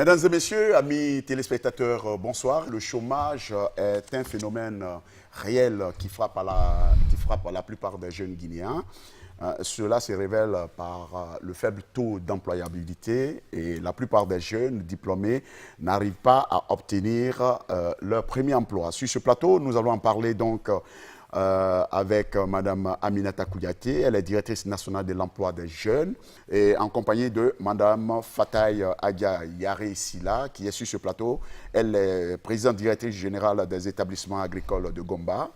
Mesdames et messieurs, amis téléspectateurs, bonsoir. Le chômage est un phénomène réel qui frappe la plupart des jeunes Guinéens. Cela se révèle par le faible taux d'employabilité et la plupart des jeunes diplômés n'arrivent pas à obtenir leur premier emploi. Sur ce plateau, nous allons en parler donc avec Mme Aminata Kouyaté. Elle est directrice nationale de l'emploi des jeunes et en compagnie de Mme Fataï Adia Yare Silla qui est sur ce plateau. Elle est présidente directrice générale des établissements agricoles de Gomba,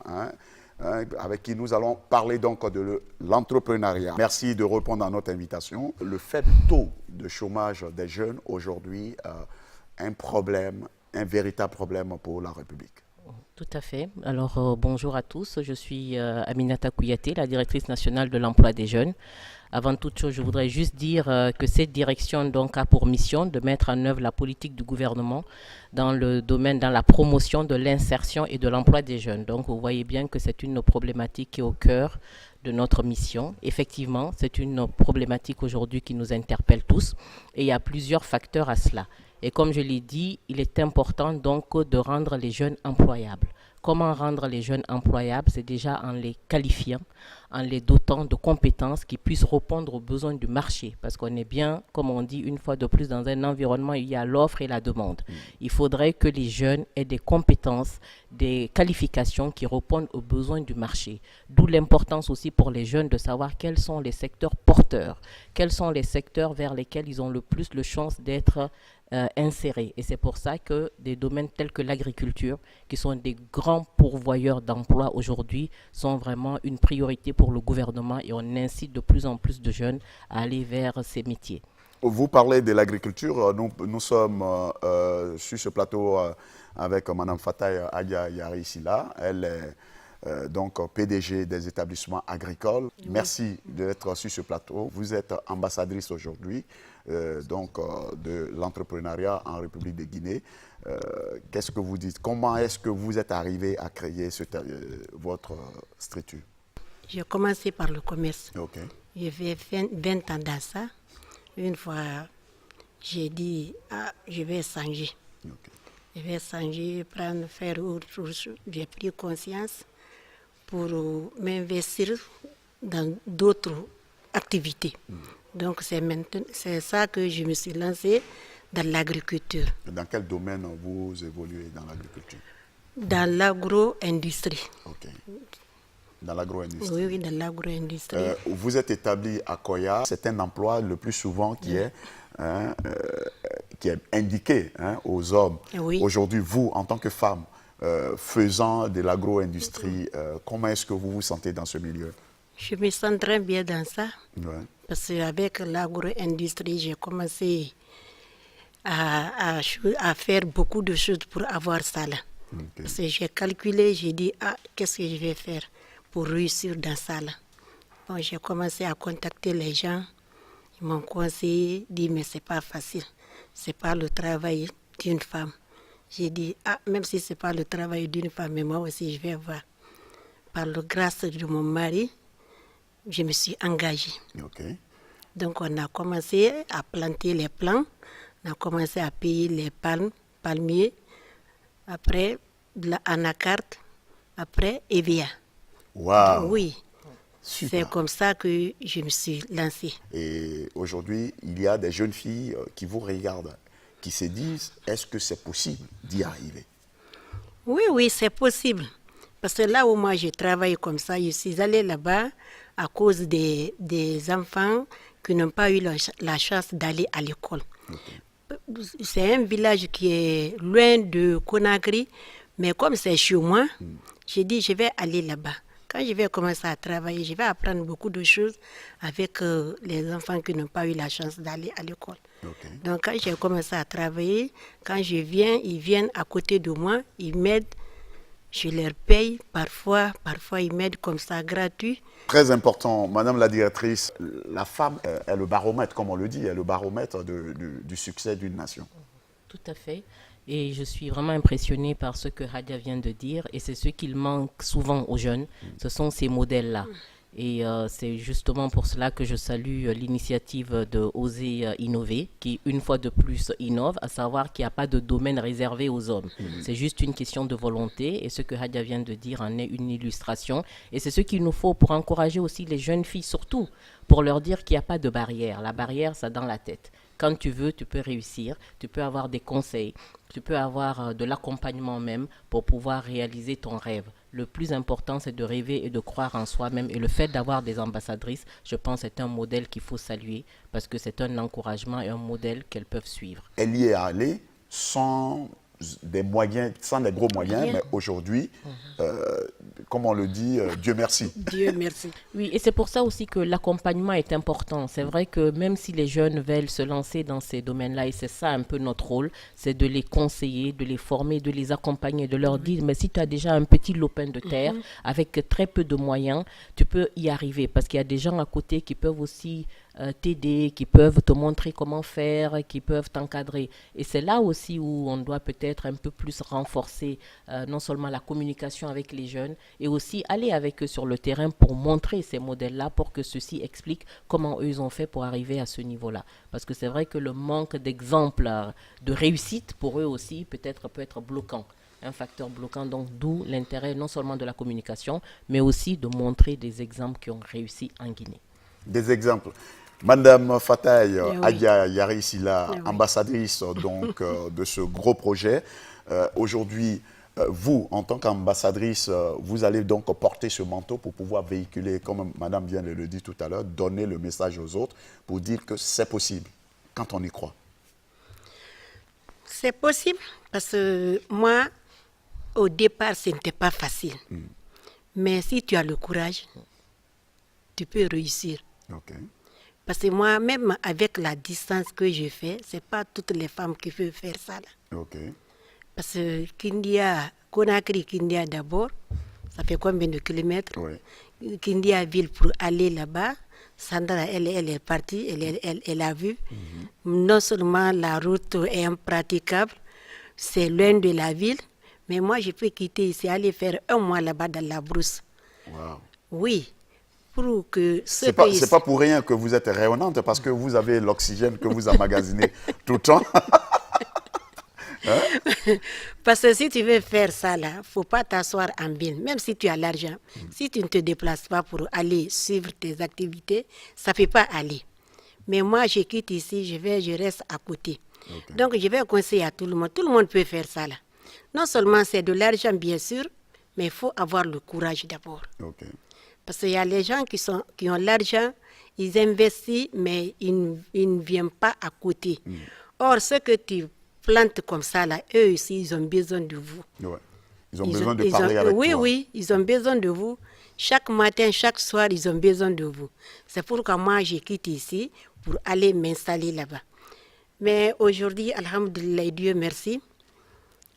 avec qui nous allons parler donc de l'entrepreneuriat. Merci de répondre à notre invitation. Le faible taux de chômage des jeunes aujourd'hui un problème, un véritable problème pour la République. Tout à fait. Alors, bonjour à tous. Je suis Aminata Kouyaté, la directrice nationale de l'emploi des jeunes. Avant toute chose, je voudrais juste dire que cette direction donc, a pour mission de mettre en œuvre la politique du gouvernement dans le domaine, dans la promotion de l'insertion et de l'emploi des jeunes. Donc, vous voyez bien que c'est une problématique qui est au cœur de notre mission. Effectivement, c'est une problématique aujourd'hui qui nous interpelle tous et il y a plusieurs facteurs à cela. Et comme je l'ai dit, il est important donc de rendre les jeunes employables. Comment rendre les jeunes employables? C'est déjà en les qualifiant, en les dotant de compétences qui puissent répondre aux besoins du marché. Parce qu'on est bien, comme on dit une fois de plus, dans un environnement où il y a l'offre et la demande. Il faudrait que les jeunes aient des compétences, des qualifications qui répondent aux besoins du marché. D'où l'importance aussi pour les jeunes de savoir quels sont les secteurs porteurs, quels sont les secteurs vers lesquels ils ont le plus de chances d'être insérés. Et c'est pour ça que des domaines tels que l'agriculture, qui sont des grands pourvoyeurs d'emplois aujourd'hui, sont vraiment une priorité pour le gouvernement et on incite de plus en plus de jeunes à aller vers ces métiers. Vous parlez de l'agriculture. Nous sommes sur ce plateau avec Mme Fataï Adia Yare Silla. Elle est donc PDG des établissements agricoles. Oui. Merci d'être sur ce plateau. Vous êtes ambassadrice aujourd'hui de l'entrepreneuriat en République de Guinée. Qu'est-ce que vous dites? Comment est-ce que vous êtes arrivé à créer votre structure? J'ai commencé par le commerce. Okay. J'ai fait 20 ans dans ça. Une fois, j'ai dit, je vais changer. Okay. Je vais changer, faire autre chose. J'ai pris conscience pour m'investir dans d'autres activités. Donc c'est ça que je me suis lancée dans l'agriculture. Dans quel domaine vous évoluez dans l'agriculture? Dans l'agro-industrie. Okay. Dans l'agro-industrie. Oui, dans l'agro-industrie. Vous êtes établi à Koya. C'est un emploi le plus souvent qui est indiqué aux hommes. Oui. Aujourd'hui, vous, en tant que femme, faisant de l'agro-industrie, comment est-ce que vous vous sentez dans ce milieu? Je me sens très bien dans ça. Ouais. Parce qu'avec l'agro-industrie, j'ai commencé à faire beaucoup de choses pour avoir ça là. Okay. Parce que j'ai calculé, j'ai dit, qu'est-ce que je vais faire pour réussir dans ça là. Bon, j'ai commencé à contacter les gens. Ils m'ont conseillé, dit, mais c'est pas facile. C'est pas le travail d'une femme. J'ai dit, même si c'est pas le travail d'une femme, mais moi aussi, je vais voir. Par la grâce de mon mari, je me suis engagée. Okay. Donc, on a commencé à planter les plants. On a commencé à payer les palmiers. Après, de l'anacarte. Après, EVA. Wow. Oui. Super. C'est comme ça que je me suis lancée. Et aujourd'hui, il y a des jeunes filles qui vous regardent, qui se disent, est-ce que c'est possible d'y arriver? Oui, c'est possible. Parce que là où moi je travaille comme ça, je suis allée là-bas à cause des enfants qui n'ont pas eu la chance d'aller à l'école. Okay. C'est un village qui est loin de Conakry, mais comme c'est chez moi, j'ai dit je vais aller là-bas. Quand je vais commencer à travailler, je vais apprendre beaucoup de choses avec les enfants qui n'ont pas eu la chance d'aller à l'école. Okay. Donc quand j'ai commencé à travailler, quand je viens, ils viennent à côté de moi, ils m'aident. Je leur paye, parfois ils m'aident comme ça, gratuit. Très important, Madame la directrice, la femme est le baromètre, comme on le dit, est le baromètre du succès d'une nation. Tout à fait. Et je suis vraiment impressionnée par ce que Hadia vient de dire. Et c'est ce qu'il manque souvent aux jeunes. Ce sont ces modèles-là. Et c'est justement pour cela que je salue l'initiative de Oser Innover, qui une fois de plus innove, à savoir qu'il n'y a pas de domaine réservé aux hommes. C'est juste une question de volonté, et ce que Hadia vient de dire en est une illustration. Et c'est ce qu'il nous faut pour encourager aussi les jeunes filles, surtout, pour leur dire qu'il n'y a pas de barrière. La barrière, c'est dans la tête. Quand tu veux, tu peux réussir, tu peux avoir des conseils, tu peux avoir de l'accompagnement même pour pouvoir réaliser ton rêve. Le plus important, c'est de rêver et de croire en soi-même. Et le fait d'avoir des ambassadrices, je pense, c'est un modèle qu'il faut saluer parce que c'est un encouragement et un modèle qu'elles peuvent suivre. Elle y est allée sans des moyens, sans des gros moyens, Rien. mais aujourd'hui, comme on le dit, Dieu merci. Dieu merci. Oui, et c'est pour ça aussi que l'accompagnement est important. C'est vrai que même si les jeunes veulent se lancer dans ces domaines-là, et c'est ça un peu notre rôle, c'est de les conseiller, de les former, de les accompagner, de leur dire, mais si tu as déjà un petit lopin de terre, avec très peu de moyens, tu peux y arriver. Parce qu'il y a des gens à côté qui peuvent aussi t'aider, qui peuvent te montrer comment faire, qui peuvent t'encadrer. Et c'est là aussi où on doit peut-être un peu plus renforcer non seulement la communication avec les jeunes, et aussi aller avec eux sur le terrain pour montrer ces modèles-là, pour que ceux-ci expliquent comment eux ils ont fait pour arriver à ce niveau-là. Parce que c'est vrai que le manque d'exemples de réussite pour eux aussi peut-être bloquant. Un facteur bloquant, donc d'où l'intérêt non seulement de la communication, mais aussi de montrer des exemples qui ont réussi en Guinée. Des exemples. Madame Fataï oui. Adia Yarisila, Oui. ambassadrice donc, de ce gros projet. Aujourd'hui, vous, en tant qu'ambassadrice, vous allez donc porter ce manteau pour pouvoir véhiculer, comme Madame vient de le dire tout à l'heure, donner le message aux autres pour dire que c'est possible quand on y croit. C'est possible parce que moi, au départ, ce n'était pas facile. Mais si tu as le courage, tu peux réussir. Ok. Parce que moi, même avec la distance que je fais, ce n'est pas toutes les femmes qui peuvent faire ça. Là. Ok. Parce que Kindia, Conakry, Kindia d'abord, ça fait combien de kilomètres? Oui. Kindia ville pour aller là-bas. Sandra, elle est partie, elle a vu. Non seulement la route est impraticable, c'est loin de la ville, mais moi je peux quitter ici, aller faire 1 mois là-bas dans la brousse. Wow. Oui, pour que C'est pas pour rien que vous êtes rayonnante, parce que vous avez l'oxygène que vous emmagasinez tout le temps. Parce que si tu veux faire ça, il ne faut pas t'asseoir en ville, même si tu as l'argent. Si tu ne te déplaces pas pour aller suivre tes activités, ça ne peut pas aller. Mais moi, je quitte ici, je reste à côté. Okay. Donc, je vais conseiller à tout le monde. Tout le monde peut faire ça. Là. Non seulement c'est de l'argent, bien sûr, mais il faut avoir le courage d'abord. Okay. Parce qu'il y a les gens qui ont l'argent, ils investissent, mais ils ne viennent pas à côté. Or, ce que tu plantes comme ça, là, eux aussi, ils ont besoin de vous. Ouais. Ils ont besoin de parler avec oui, toi. Oui, ils ont besoin de vous. Chaque matin, chaque soir, ils ont besoin de vous. C'est pourquoi moi, je quitte ici pour aller m'installer là-bas. Mais aujourd'hui, alhamdoulilah, Dieu merci.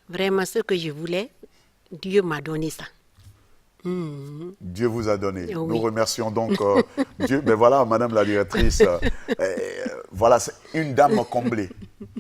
Vraiment, ce que je voulais, Dieu m'a donné ça. Dieu vous a donné. Oui. Nous remercions donc Dieu. Mais voilà, Madame la directrice, voilà, c'est une dame comblée.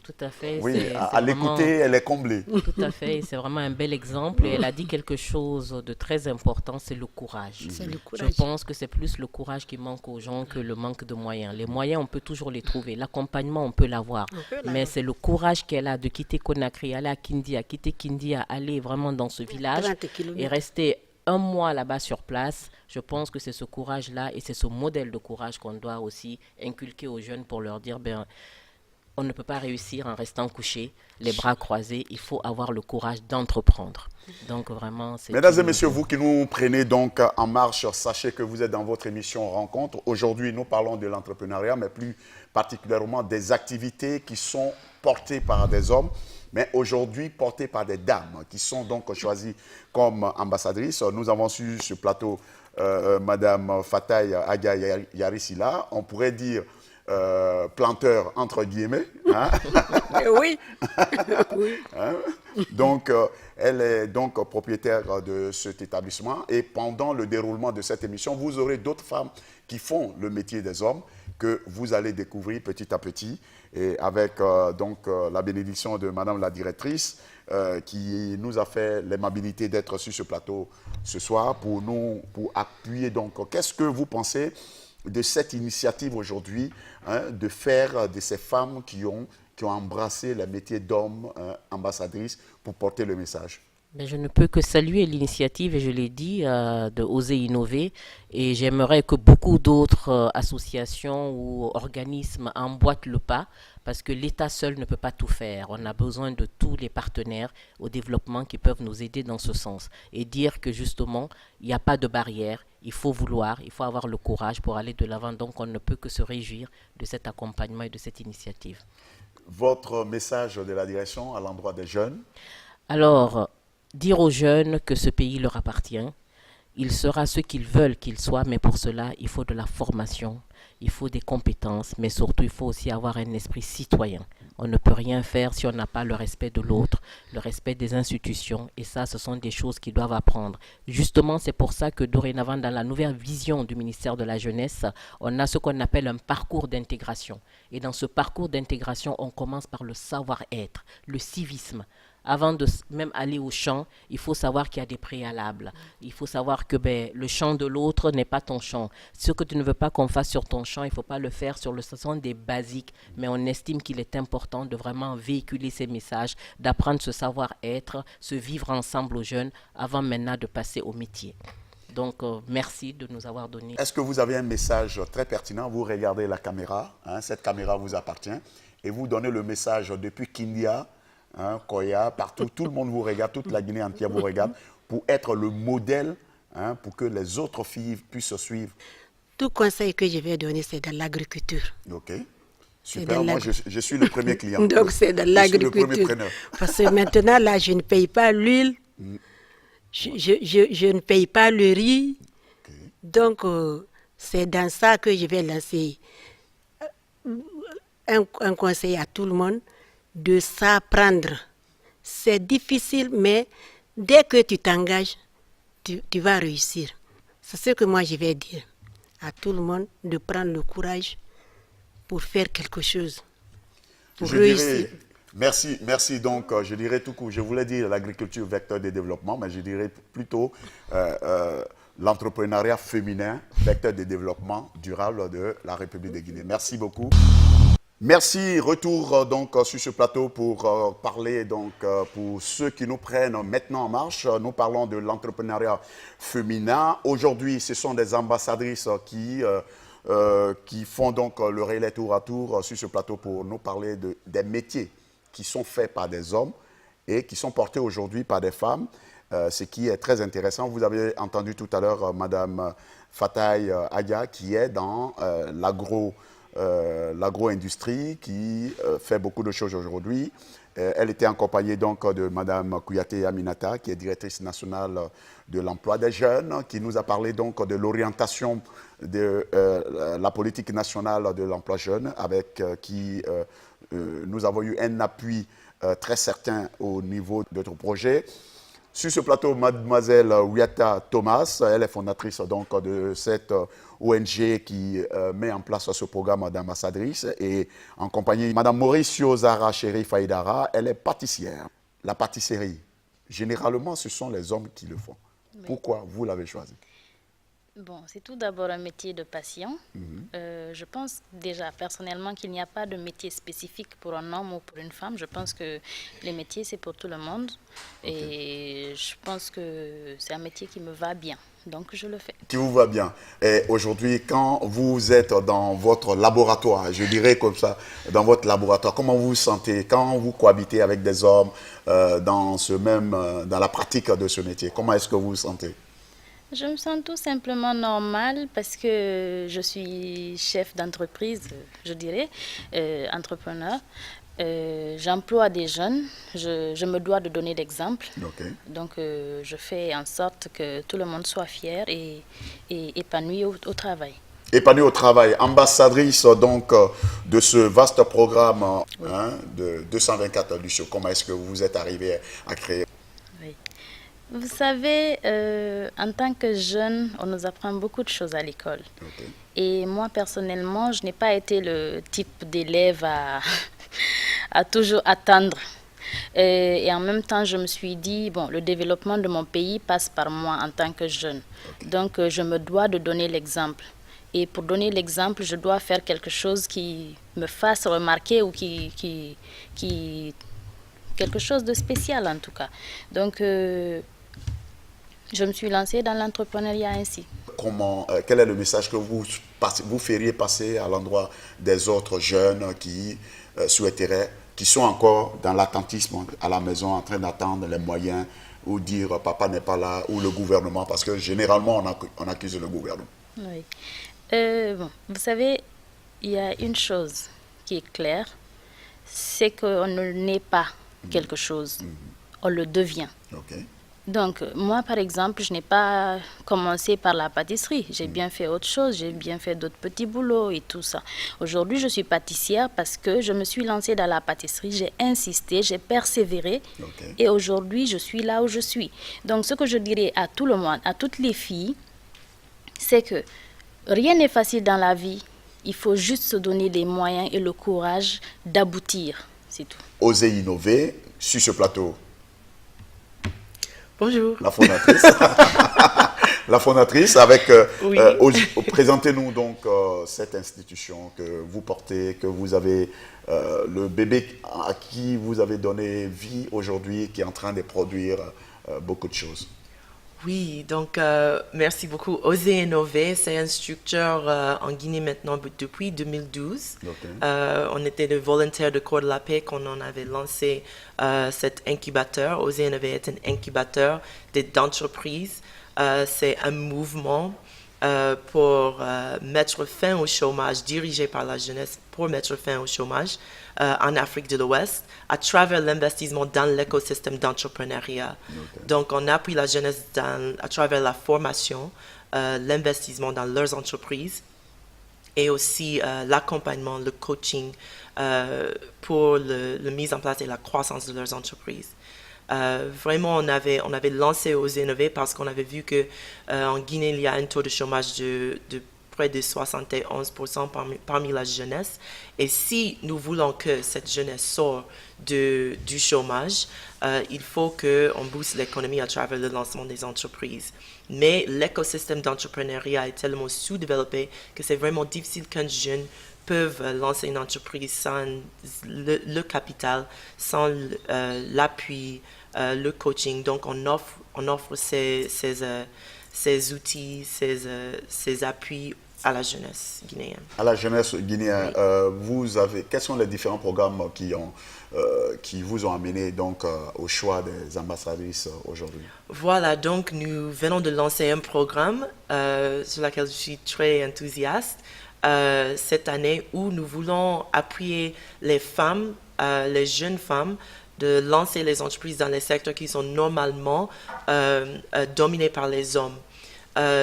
Tout à fait. Oui, à l'écouter, elle est comblée. Tout à fait, c'est vraiment un bel exemple. Et elle a dit quelque chose de très important, c'est le courage. C'est le Je courage. pense que c'est plus le courage qui manque aux gens que le manque de moyens. Les moyens, on peut toujours les trouver. L'accompagnement, on peut l'avoir. Mais c'est le courage qu'elle a de quitter Conakry, aller à Kindia, quitter Kindia, aller vraiment dans ce village 30 kilomètres. et rester 1 mois là-bas sur place. Je pense que c'est ce courage-là et c'est ce modèle de courage qu'on doit aussi inculquer aux jeunes pour leur dire, on ne peut pas réussir en restant couché, les bras croisés. Il faut avoir le courage d'entreprendre. Donc vraiment, c'est... Mesdames et messieurs, vous qui nous prenez donc en marche, sachez que vous êtes dans votre émission Rencontre. Aujourd'hui, nous parlons de l'entrepreneuriat, mais plus particulièrement des activités qui sont portées par des hommes, mais aujourd'hui portées par des dames qui sont donc choisies comme ambassadrices. Nous avons sur ce plateau Madame Fataï Adia Yarisila, on pourrait dire planteur entre guillemets. Hein? Oui. Oui. Hein? Donc, elle est donc propriétaire de cet établissement et pendant le déroulement de cette émission, vous aurez d'autres femmes qui font le métier des hommes que vous allez découvrir petit à petit et avec donc la bénédiction de Madame la directrice, qui nous a fait l'aimabilité d'être sur ce plateau ce soir pour appuyer. Donc, qu'est-ce que vous pensez de cette initiative aujourd'hui, hein, de faire de ces femmes qui ont embrassé le métier d'homme ambassadrice pour porter le message? Mais je ne peux que saluer l'initiative, et je l'ai dit, de Oser Innover. Et j'aimerais que beaucoup d'autres associations ou organismes emboîtent le pas, parce que l'État seul ne peut pas tout faire. On a besoin de tous les partenaires au développement qui peuvent nous aider dans ce sens. Et dire que justement, il n'y a pas de barrière, il faut vouloir, il faut avoir le courage pour aller de l'avant. Donc on ne peut que se réjouir de cet accompagnement et de cette initiative. Votre message de la direction à l'endroit des jeunes? Alors, dire aux jeunes que ce pays leur appartient, il sera ce qu'ils veulent qu'il soit, mais pour cela, il faut de la formation, il faut des compétences, mais surtout, il faut aussi avoir un esprit citoyen. On ne peut rien faire si on n'a pas le respect de l'autre, le respect des institutions, et ça, ce sont des choses qu'ils doivent apprendre. Justement, c'est pour ça que dorénavant, dans la nouvelle vision du ministère de la Jeunesse, on a ce qu'on appelle un parcours d'intégration. Et dans ce parcours d'intégration, on commence par le savoir-être, le civisme. Avant de même aller au champ, il faut savoir qu'il y a des préalables. Il faut savoir que le champ de l'autre n'est pas ton champ. Ce que tu ne veux pas qu'on fasse sur ton champ, il ne faut pas le faire sur le sens des basiques. Mais on estime qu'il est important de vraiment véhiculer ces messages, d'apprendre ce savoir-être, ce vivre ensemble aux jeunes, avant maintenant de passer au métier. Donc, merci de nous avoir donné. Est-ce que vous avez un message très pertinent? Vous regardez la caméra, hein, cette caméra vous appartient, et vous donnez le message depuis Kindia, hein, Koya, partout, tout le monde vous regarde, toute la Guinée entière vous regarde, pour être le modèle, hein, pour que les autres filles puissent suivre. Tout conseil que je vais donner, c'est dans l'agriculture. Ok, super, moi je suis le premier client. Donc c'est dans l'agriculture. Je suis le premier preneur. Parce que maintenant, là, je ne paye pas l'huile, je ne paye pas le riz. Okay. Donc, c'est dans ça que je vais lancer un conseil à tout le monde, de s'apprendre. C'est difficile, mais dès que tu t'engages, tu vas réussir. C'est ce que moi je vais dire à tout le monde, de prendre le courage pour faire quelque chose, pour réussir. Merci. Donc, je dirais tout court, je voulais dire l'agriculture vecteur de développement, mais je dirais plutôt l'entrepreneuriat féminin vecteur de développement durable de la République de Guinée. Merci beaucoup. Merci. Retour donc sur ce plateau pour parler donc pour ceux qui nous prennent maintenant en marche. Nous parlons de l'entrepreneuriat féminin. Aujourd'hui, ce sont des ambassadrices qui font donc le relais tour à tour sur ce plateau pour nous parler des métiers qui sont faits par des hommes et qui sont portés aujourd'hui par des femmes, ce qui est très intéressant. Vous avez entendu tout à l'heure Madame Fataï Adia qui est dans l'agro-industrie, qui fait beaucoup de choses aujourd'hui. Elle était accompagnée donc de Mme Kouyaté Aminata, qui est directrice nationale de l'emploi des jeunes, qui nous a parlé donc de l'orientation de la politique nationale de l'emploi jeune, avec qui nous avons eu un appui très certain au niveau de notre projet. Sur ce plateau, mademoiselle Ouiata Thomas, elle est fondatrice donc de cette ONG qui met en place ce programme d'ambassadrice, et en compagnie de Madame Mauricio Zara Chéri Faïdara, elle est pâtissière. La pâtisserie, généralement, ce sont les hommes qui le font. Oui. Pourquoi vous l'avez choisi? Bon, c'est tout d'abord un métier de passion. Je pense déjà personnellement qu'il n'y a pas de métier spécifique pour un homme ou pour une femme. Je pense que les métiers, c'est pour tout le monde. Okay. Et je pense que c'est un métier qui me va bien. Donc, je le fais. Qui vous va bien. Et aujourd'hui, quand vous êtes dans votre laboratoire, je dirais comme ça, dans votre laboratoire, comment vous vous sentez quand vous cohabitez avec des hommes dans la pratique de ce métier? Comment est-ce que vous vous sentez? Je me sens tout simplement normale parce que je suis chef d'entreprise, je dirais, entrepreneur. J'emploie des jeunes, je me dois de donner l'exemple. Okay. Donc, je fais en sorte que tout le monde soit fier et épanoui au travail. Épanoui au travail, ambassadrice donc de ce vaste programme oui. De 224 Lucio. Comment est-ce que vous êtes arrivé à créer? Oui. Vous savez, en tant que jeune, on nous apprend beaucoup de choses à l'école. Okay. Et moi, personnellement, je n'ai pas été le type d'élève à toujours attendre. Et en même temps, je me suis dit, bon, le développement de mon pays passe par moi en tant que jeune. Donc, je me dois de donner l'exemple. Et pour donner l'exemple, je dois faire quelque chose qui me fasse remarquer ou qui quelque chose de spécial en tout cas. Donc, je me suis lancée dans l'entrepreneuriat ainsi. Quel est le message que vous feriez passer à l'endroit des autres jeunes qui souhaiteraient, qui sont encore dans l'attentisme à la maison en train d'attendre les moyens ou dire papa n'est pas là ou le gouvernement, parce que généralement on accuse le gouvernement. Oui. Bon, vous savez, il y a une chose qui est claire, c'est qu'on ne naît pas quelque chose, on le devient. Okay. Donc, moi, par exemple, je n'ai pas commencé par la pâtisserie. J'ai bien fait autre chose, j'ai bien fait d'autres petits boulots et tout ça. Aujourd'hui, je suis pâtissière parce que je me suis lancée dans la pâtisserie, j'ai insisté, j'ai persévéré. Okay. Et aujourd'hui, je suis là où je suis. Donc, ce que je dirais à tout le monde, à toutes les filles, c'est que rien n'est facile dans la vie. Il faut juste se donner les moyens et le courage d'aboutir. C'est tout. Osez innover sur ce plateau. Bonjour. La fondatrice. La fondatrice avec... Oui. Présentez-nous donc cette institution que vous portez, que vous avez... le bébé à qui vous avez donné vie aujourd'hui, qui est en train de produire beaucoup de choses. Oui, donc merci beaucoup. Oser innover, c'est une structure en Guinée maintenant depuis 2012. Okay. On était le volontaire de Corps de la Paix quand on avait lancé cet incubateur. Oser innover est un incubateur d'entreprises. C'est un mouvement pour mettre fin au chômage, dirigé par la jeunesse pour mettre fin au chômage en Afrique de l'Ouest à travers l'investissement dans l'écosystème d'entrepreneuriat. Okay. Donc, on appuie la jeunesse à travers la formation, l'investissement dans leurs entreprises et aussi l'accompagnement, le coaching pour la mise en place et la croissance de leurs entreprises. Vraiment, on avait lancé Oser innover parce qu'on avait vu qu'en Guinée, il y a un taux de chômage de près de 71% parmi la jeunesse. Et si nous voulons que cette jeunesse sorte du chômage, il faut qu'on booste l'économie à travers le lancement des entreprises. Mais l'écosystème d'entrepreneuriat est tellement sous-développé que c'est vraiment difficile qu'un jeune peuvent lancer une entreprise sans le capital, sans l'appui, le coaching. Donc, on offre ces outils, ces appuis à la jeunesse guinéenne. À la jeunesse guinéenne, oui. Quels sont les différents programmes qui vous ont amené donc, au choix des ambassadrices aujourd'hui? Voilà, donc nous venons de lancer un programme sur lequel je suis très enthousiaste cette année où nous voulons appuyer les femmes, les jeunes femmes, de lancer les entreprises dans les secteurs qui sont normalement dominés par les hommes.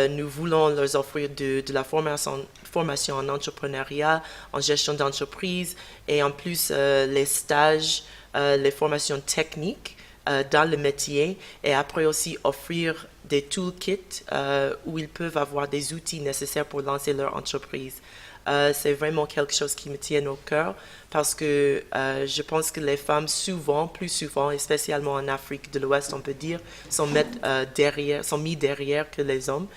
Nous voulons leur offrir de la formation en entrepreneuriat, en gestion d'entreprise et en plus les stages, les formations techniques dans le métier et après aussi offrir des toolkits où ils peuvent avoir des outils nécessaires pour lancer leur entreprise. C'est vraiment quelque chose qui me tient au cœur parce que je pense que les femmes plus souvent, et spécialement en Afrique de l'Ouest, on peut dire, sont mis derrière que les hommes.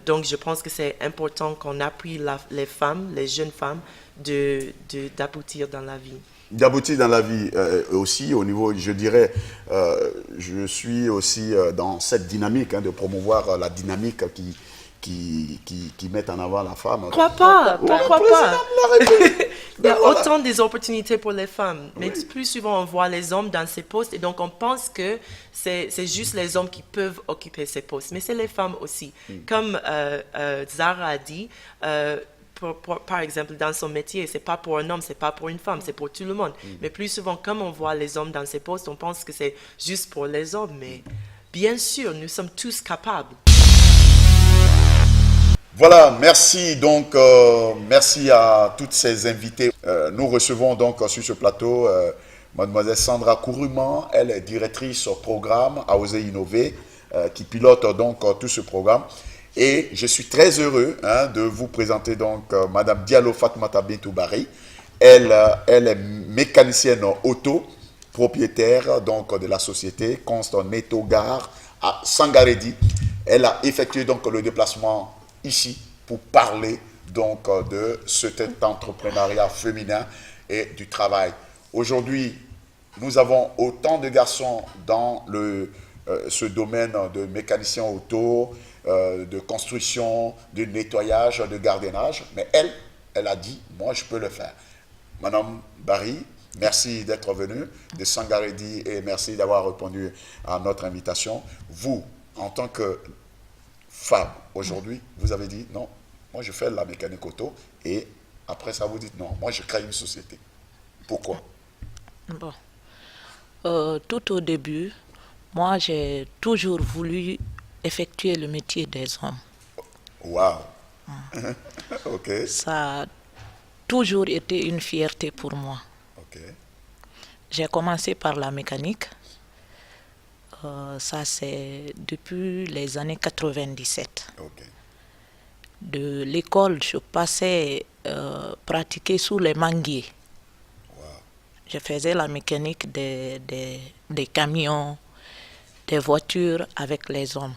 Donc je pense que c'est important qu'on appuie les femmes, les jeunes femmes, d'aboutir dans la vie. D'aboutir dans la vie aussi au niveau, je dirais, je suis aussi dans cette dynamique de promouvoir la dynamique qui met en avant la femme. Pourquoi pas? Il y a autant des opportunités pour les femmes, mais oui. Plus souvent on voit les hommes dans ces postes et donc on pense que c'est juste les hommes qui peuvent occuper ces postes, mais c'est les femmes aussi. Comme Zara a dit, par exemple, dans son métier, c'est pas pour un homme, c'est pas pour une femme, c'est pour tout le monde. Mais plus souvent, comme on voit les hommes dans ces postes, on pense que c'est juste pour les hommes, mais bien sûr, nous sommes tous capables. Voilà, merci donc, merci à toutes ces invités. Nous recevons donc sur ce plateau mademoiselle Sandra Kourouman, elle est directrice au programme à Oser innover, qui pilote donc tout ce programme. Et je suis très heureux de vous présenter donc madame Diallo Fatoumata Bintou Barry. Elle est mécanicienne auto, propriétaire donc de la société Const Netogar à Sangaredi. Elle a effectué donc le déplacement ici pour parler donc de cet entrepreneuriat féminin et du travail. Aujourd'hui, nous avons autant de garçons dans ce domaine de mécanicien auto, de construction, de nettoyage, de gardiennage, mais elle a dit, moi je peux le faire. Madame Barry, merci d'être venue de Sangaredi et merci d'avoir répondu à notre invitation. Vous, en tant que femme, aujourd'hui, vous avez dit, non, moi je fais la mécanique auto et après ça vous dites, non, moi je crée une société. Pourquoi? Bon. Tout au début, moi j'ai toujours voulu effectuer le métier des hommes. Waouh! Ok. Ça a toujours été une fierté pour moi. Ok. J'ai commencé par la mécanique. Ça c'est depuis les années 97. Ok. De l'école, je passais pratiquer sous les manguiers. Je faisais la mécanique des camions, des voitures avec les hommes.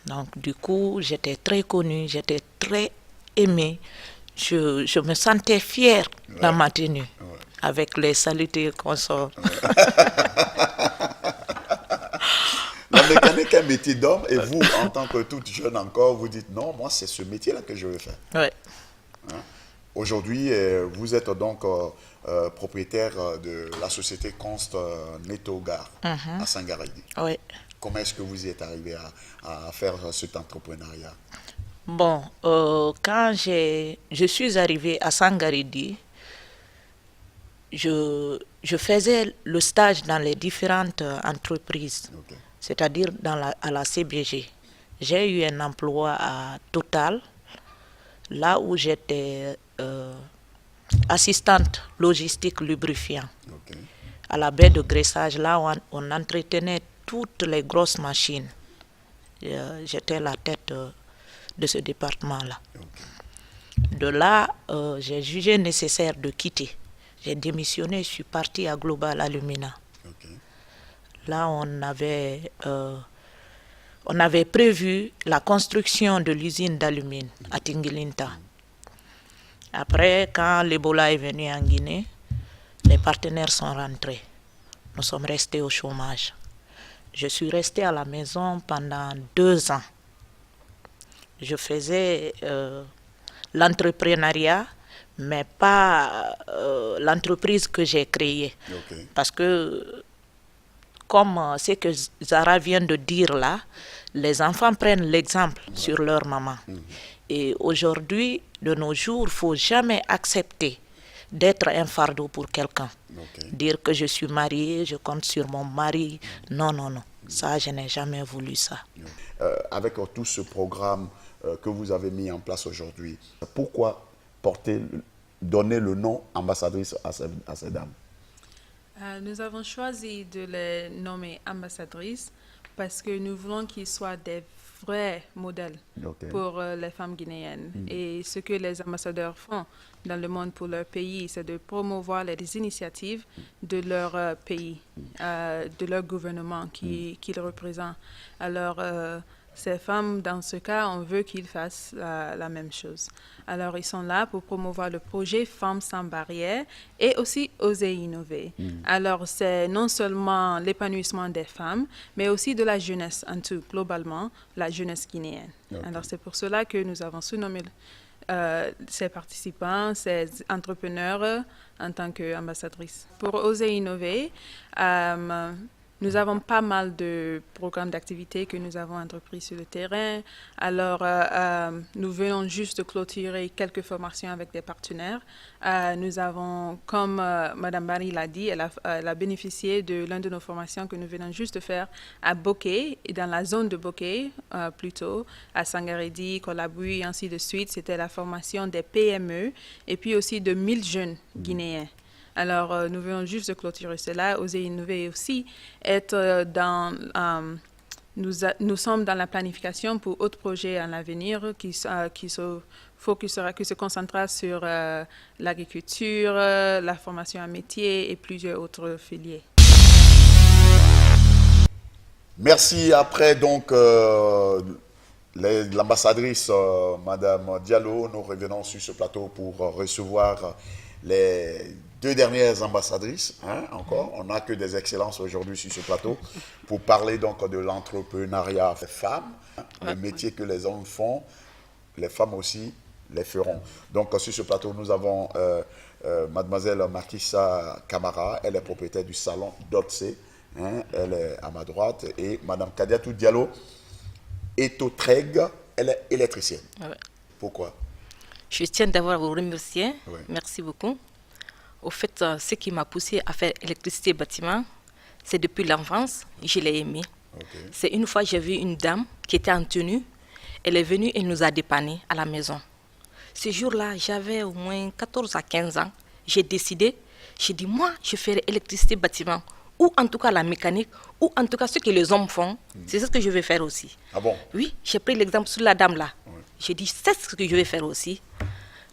Donc, du coup, j'étais très connue, j'étais très aimée. Je me sentais fière dans ma tenue, avec les salutés qu'on sort. La mécanique est un métier d'homme et vous, en tant que toute jeune encore, vous dites non, moi, c'est ce métier-là que je veux faire. Ouais. Hein? Aujourd'hui, vous êtes donc propriétaire de la société Const Netogar à Sangaredi. Ouais. Comment est-ce que vous y êtes arrivé à faire cet entrepreneuriat? Bon, quand je suis arrivée à Sangaredi, je faisais le stage dans les différentes entreprises, c'est-à-dire à la CBG. J'ai eu un emploi à Total, là où j'étais assistante logistique lubrifiant. À la baie de graissage, là on entretenait toutes les grosses machines. J'étais la tête de ce département-là. De là, j'ai jugé nécessaire de quitter. J'ai démissionné, je suis partie à Global Alumina. Là, on avait prévu la construction de l'usine d'alumine à Tingilinta. Après, quand l'Ebola est venu en Guinée, les partenaires sont rentrés. Nous sommes restés au chômage. Je suis restée à la maison pendant 2 ans. Je faisais l'entrepreneuriara, mais pas l'entreprise que j'ai créée. Parce que, comme ce que Zara vient de dire là, les enfants prennent l'exemple sur leur maman. Et aujourd'hui, de nos jours, il ne faut jamais accepter d'être un fardeau pour quelqu'un. Dire que je suis mariée, je compte sur mon mari. Non, non, non. Ça, je n'ai jamais voulu ça. Avec tout ce programme que vous avez mis en place aujourd'hui, pourquoi donner le nom ambassadrice à ces dames? Nous avons choisi de les nommer ambassadrices parce que nous voulons qu'ils soient des vrais modèles pour les femmes guinéennes. Et ce que les ambassadeurs font dans le monde pour leur pays, c'est de promouvoir les initiatives de leur pays, de leur gouvernement qu'ils représentent. Alors, ces femmes, dans ce cas, on veut qu'ils fassent la même chose. Alors, ils sont là pour promouvoir le projet Femmes sans barrières et aussi oser innover. Alors, c'est non seulement l'épanouissement des femmes, mais aussi de la jeunesse en tout, globalement, la jeunesse guinéenne. Alors, c'est pour cela que nous avons surnommé ces participants, ces entrepreneurs en tant qu'ambassadrices. Pour oser innover, nous avons pas mal de programmes d'activités que nous avons entrepris sur le terrain. Alors, nous venons juste de clôturer quelques formations avec des partenaires. Nous avons, comme Mme Barry l'a dit, elle a bénéficié de l'une de nos formations que nous venons juste de faire à Bokeh, et dans la zone de Bokeh, plutôt, à Sangaredi, Kolabui, et ainsi de suite. C'était la formation des PME et puis aussi de 1000 jeunes guinéens. Alors, nous venons juste de clôturer cela, oser innover aussi, être dans nous sommes dans la planification pour d'autres projets à l'avenir qui se concentrera sur l'agriculture, la formation en métier et plusieurs autres filières. Merci. Après donc l'ambassadrice Madame Diallo, nous revenons sur ce plateau pour recevoir les 2 dernières ambassadrices. Encore, on n'a que des excellences aujourd'hui sur ce plateau pour parler donc de l'entrepreneuriat des femmes, le métier que les hommes font, les femmes aussi les feront. Donc sur ce plateau, nous avons Mademoiselle Markissa Camara, elle est propriétaire du salon Dotse. Elle est à ma droite, et Mme Kadiatou Diallo est au Treg, elle est électricienne. Ouais. Pourquoi? Je tiens d'abord à vous remercier. Ouais. Merci beaucoup. Au fait, ce qui m'a poussé à faire électricité bâtiment, c'est depuis l'enfance, je l'ai aimé. Okay. C'est une fois, j'ai vu une dame qui était en tenue, elle est venue et nous a dépanné à la maison. Ce jour-là, j'avais au moins 14 à 15 ans. J'ai décidé, j'ai dit, moi, je ferai électricité bâtiment, ou en tout cas la mécanique, ou en tout cas ce que les hommes font, c'est ce que je vais faire aussi. Ah bon? Oui, j'ai pris l'exemple sur la dame là. Oui. J'ai dit, c'est ce que je vais faire aussi.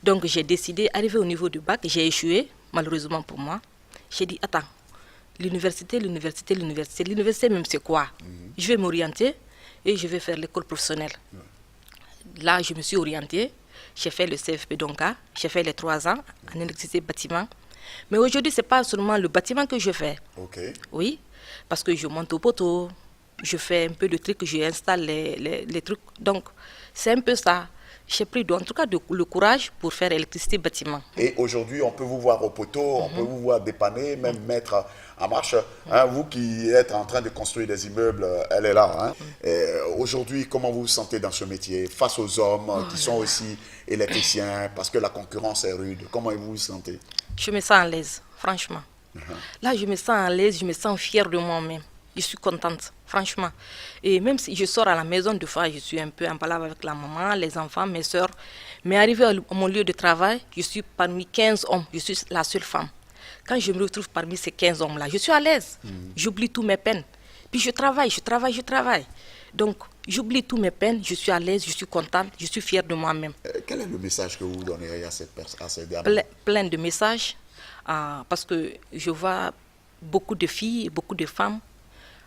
Donc j'ai décidé, arrivé au niveau du bac, j'ai échoué, malheureusement pour moi. J'ai dit, attends, l'université même c'est quoi? Je vais m'orienter et je vais faire l'école professionnelle. Là, je me suis orientée, j'ai fait le CFP Donka, j'ai fait les 3 ans en électricité bâtiment. Mais aujourd'hui, ce n'est pas seulement le bâtiment que je fais. Okay. Oui, parce que je monte au poteau, je fais un peu de trucs, j'installe les trucs. Donc, c'est un peu ça. J'ai pris en tout cas le courage pour faire électricité bâtiment. Et aujourd'hui, on peut vous voir au poteau, on peut vous voir dépanner, même mettre en marche. Vous qui êtes en train de construire des immeubles, elle est là. Aujourd'hui, comment vous vous sentez dans ce métier face aux hommes qui sont aussi électriciens, parce que la concurrence est rude? Comment vous vous sentez? Je me sens à l'aise, franchement. Là, je me sens à l'aise, je me sens fière de moi-même. Je suis contente, franchement. Et même si je sors à la maison, des fois, je suis un peu en palabre avec la maman, les enfants, mes soeurs. Mais arrivé à mon lieu de travail, je suis parmi 15 hommes. Je suis la seule femme. Quand je me retrouve parmi ces 15 hommes-là, je suis à l'aise. J'oublie toutes mes peines. Puis je travaille. Donc, j'oublie toutes mes peines, je suis à l'aise, je suis contente, je suis fière de moi-même. Quel est le message que vous donneriez à ces dames? Plein de messages, parce que je vois beaucoup de filles, beaucoup de femmes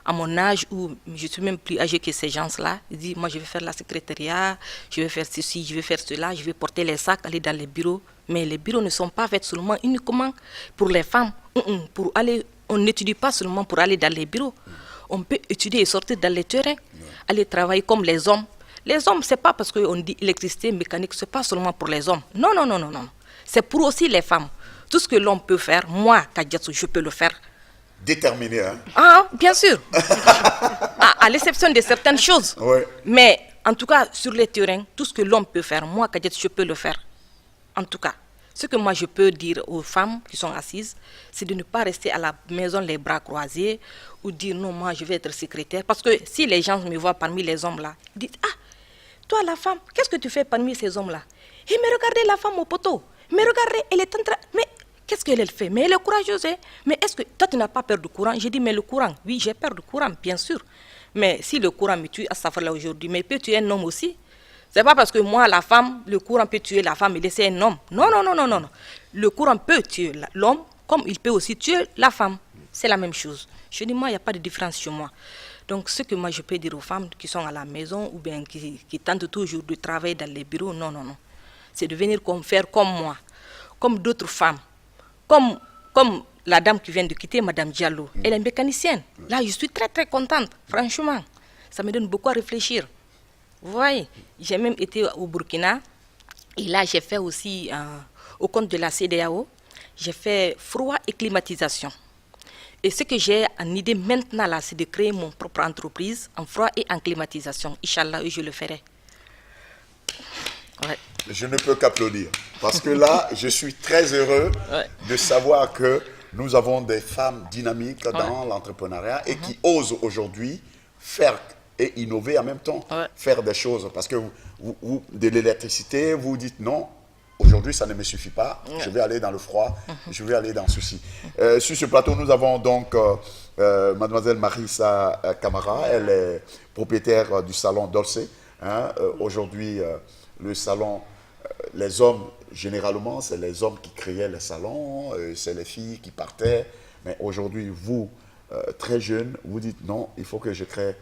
à mon âge, où je suis même plus âgée que ces gens-là. Ils disent, moi je vais faire la secrétariat, je vais faire ceci, je vais faire cela, je vais porter les sacs, aller dans les bureaux. Mais les bureaux ne sont pas faits seulement uniquement pour les femmes. Pour aller, on n'étudie pas seulement pour aller dans les bureaux. On peut étudier et sortir dans les terrains, aller travailler comme les hommes. Les hommes, ce n'est pas parce qu'on dit électricité, mécanique, ce n'est pas seulement pour les hommes. Non. C'est pour aussi les femmes. Tout ce que l'homme peut faire, moi, Kadiatou, je peux le faire. Déterminé, hein? Ah, bien sûr. À l'exception de certaines choses. Ouais. Mais en tout cas, sur les terrains, tout ce que l'homme peut faire, moi, Kadiatou, je peux le faire. En tout cas, ce que moi je peux dire aux femmes qui sont assises, c'est de ne pas rester à la maison les bras croisés ou dire non, moi je vais être secrétaire. Parce que si les gens me voient parmi les hommes là, ils disent, ah, toi la femme, qu'est-ce que tu fais parmi ces hommes là? Et mais regardez la femme au poteau, mais regardez, elle est en train... Mais qu'est-ce qu'elle fait? Mais elle est courageuse, hein? Mais est-ce que toi tu n'as pas peur du courant? J'ai dit, mais le courant, oui, j'ai peur du courant, bien sûr. Mais si le courant me tue, à ça là aujourd'hui, mais peut tuer un homme aussi. C'est pas parce que moi, la femme, le courant peut tuer la femme et laisser un homme. Non. Le courant peut tuer l'homme comme il peut aussi tuer la femme. C'est la même chose. Je dis, moi, il n'y a pas de différence chez moi. Donc, ce que moi, je peux dire aux femmes qui sont à la maison ou bien qui tentent toujours de travailler dans les bureaux, non. C'est de venir faire comme moi, comme d'autres femmes, comme la dame qui vient de quitter, Madame Diallo. Elle est mécanicienne. Là, je suis très, très contente, franchement. Ça me donne beaucoup à réfléchir. Vous voyez, j'ai même été au Burkina et là j'ai fait aussi au compte de la CEDEAO, j'ai fait froid et climatisation. Et ce que j'ai en idée maintenant là, c'est de créer mon propre entreprise en froid et en climatisation. Inch'Allah, je le ferai. Ouais. Je ne peux qu'applaudir parce que là, je suis très heureux de savoir que nous avons des femmes dynamiques dans l'entrepreneuriat et qui osent aujourd'hui faire et innover en même temps, faire des choses. Parce que vous de l'électricité, vous dites non, aujourd'hui aujourd'hui, ça ne me suffit pas. Je vais aller dans le froid, je vais aller dans ceci. Sur ce plateau, nous avons donc mademoiselle Marissa Camara. Elle est propriétaire du salon Dolce. Hein. Aujourd'hui, le salon, les hommes, généralement, c'est les hommes qui créaient les salons, c'est les filles qui partaient. Mais aujourd'hui, vous, très jeune, vous dites non, il faut que je crée,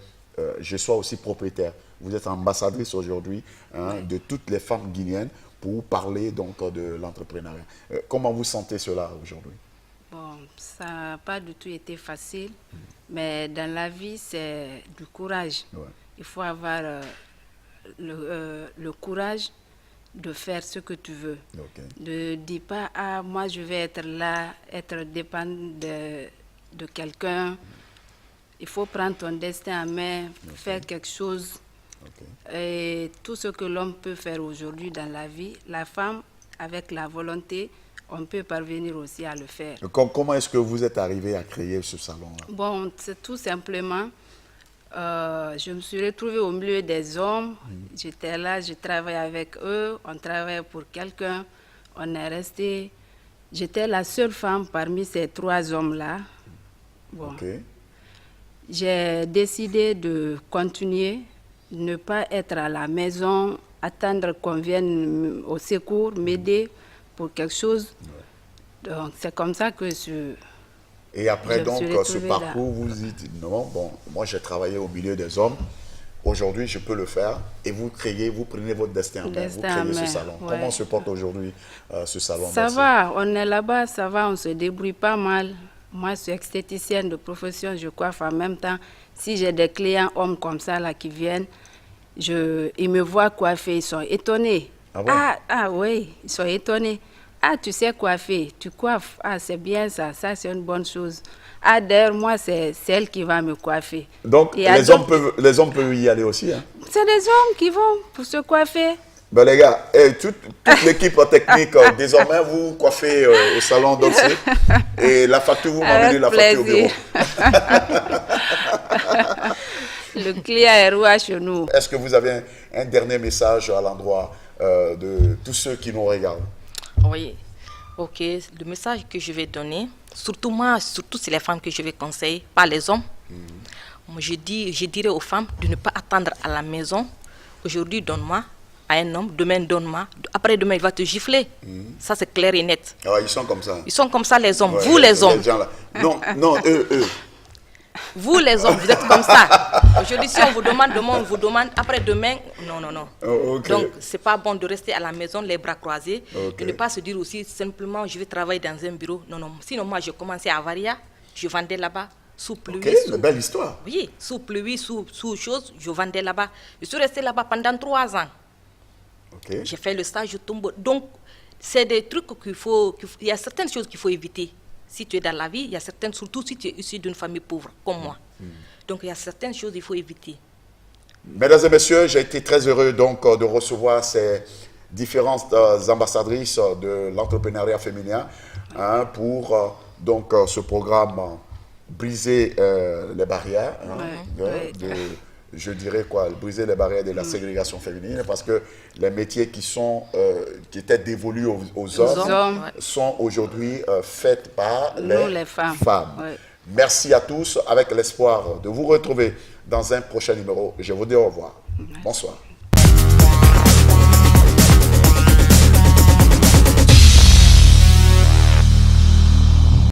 je sois aussi propriétaire. Vous êtes ambassadrice aujourd'hui de toutes les femmes guinéennes pour parler donc de l'entrepreneuriat. Comment vous sentez cela aujourd'hui? Bon, ça n'a pas du tout été facile, mais dans la vie, c'est du courage. Ouais. Il faut avoir le courage de faire ce que tu veux. Okay. Ne dis pas, ah, moi je vais être là, être dépendant de quelqu'un. Il faut prendre ton destin en main, faire quelque chose. Et tout ce que l'homme peut faire aujourd'hui dans la vie, la femme, avec la volonté, on peut parvenir aussi à le faire. Comment est-ce que vous êtes arrivé à créer ce salon-là? Bon, c'est tout simplement, je me suis retrouvée au milieu des hommes. J'étais là, je travaillais avec eux, on travaillait pour quelqu'un, on est resté. J'étais la seule femme parmi ces 3 hommes-là. Bon. J'ai décidé de continuer, ne pas être à la maison, attendre qu'on vienne au secours, m'aider pour quelque chose. Donc c'est comme ça que Et après donc ce parcours, vous dites non, bon, moi j'ai travaillé au milieu des hommes, aujourd'hui je peux le faire, et vous créez, vous prenez votre destin en main, vous créez ce salon. Ouais. Comment se porte aujourd'hui ce salon? Ça va, on est là-bas, ça va, on se débrouille pas mal. Moi, je suis esthéticienne de profession, je coiffe en même temps. Si j'ai des clients hommes comme ça là qui viennent, ils me voient coiffer, ils sont étonnés. Ah, ouais? Oui, ils sont étonnés. Ah, tu sais coiffer, tu coiffes. Ah, c'est bien ça, ça c'est une bonne chose. Ah, d'ailleurs, moi, c'est elle qui va me coiffer. Donc, les hommes peuvent y aller aussi, hein? C'est des hommes qui vont pour se coiffer. Ben les gars, toute l'équipe technique, désormais, vous coiffez au salon Dolce et la facture, vous m'amenez la facture au bureau. Le client est roi chez nous. Est-ce que vous avez un dernier message à l'endroit de tous ceux qui nous regardent? Oui, ok. Le message que je vais donner, surtout moi, c'est les femmes que je vais conseiller, pas les hommes. Moi, je dirais aux femmes de ne pas attendre à la maison. Aujourd'hui, donne-moi à un homme, demain donne-moi, après-demain il va te gifler. Ça c'est clair et net. Ah, ils sont comme ça. Ils sont comme ça les hommes, vous les hommes. Non, eux. Vous les hommes, vous êtes comme ça. Aujourd'hui si on vous demande, demain on vous demande, après-demain, non. Okay. Donc c'est pas bon de rester à la maison les bras croisés, de ne pas se dire aussi simplement je vais travailler dans un bureau. Non. Sinon moi j'ai commencé à Varia, je vendais là-bas. Sous pluie, une belle histoire. Oui, sous pluie, sous chose, je vendais là-bas. Je suis restée là-bas pendant 3 ans. J'ai fait le stage, je tombe. Donc, c'est des trucs il y a certaines choses qu'il faut éviter. Si tu es dans la vie, il y a certaines, surtout si tu es issu d'une famille pauvre, comme moi. Donc, il y a certaines choses qu'il faut éviter. Mesdames et messieurs, j'ai été très heureux donc de recevoir ces différentes ambassadrices de l'entrepreneuriat féminin pour donc ce programme briser les barrières. Je dirais quoi, briser les barrières de la ségrégation féminine, parce que les métiers qui étaient dévolus aux hommes sont aujourd'hui faits par les femmes. Ouais. Merci à tous, avec l'espoir de vous retrouver dans un prochain numéro. Je vous dis au revoir. Bonsoir.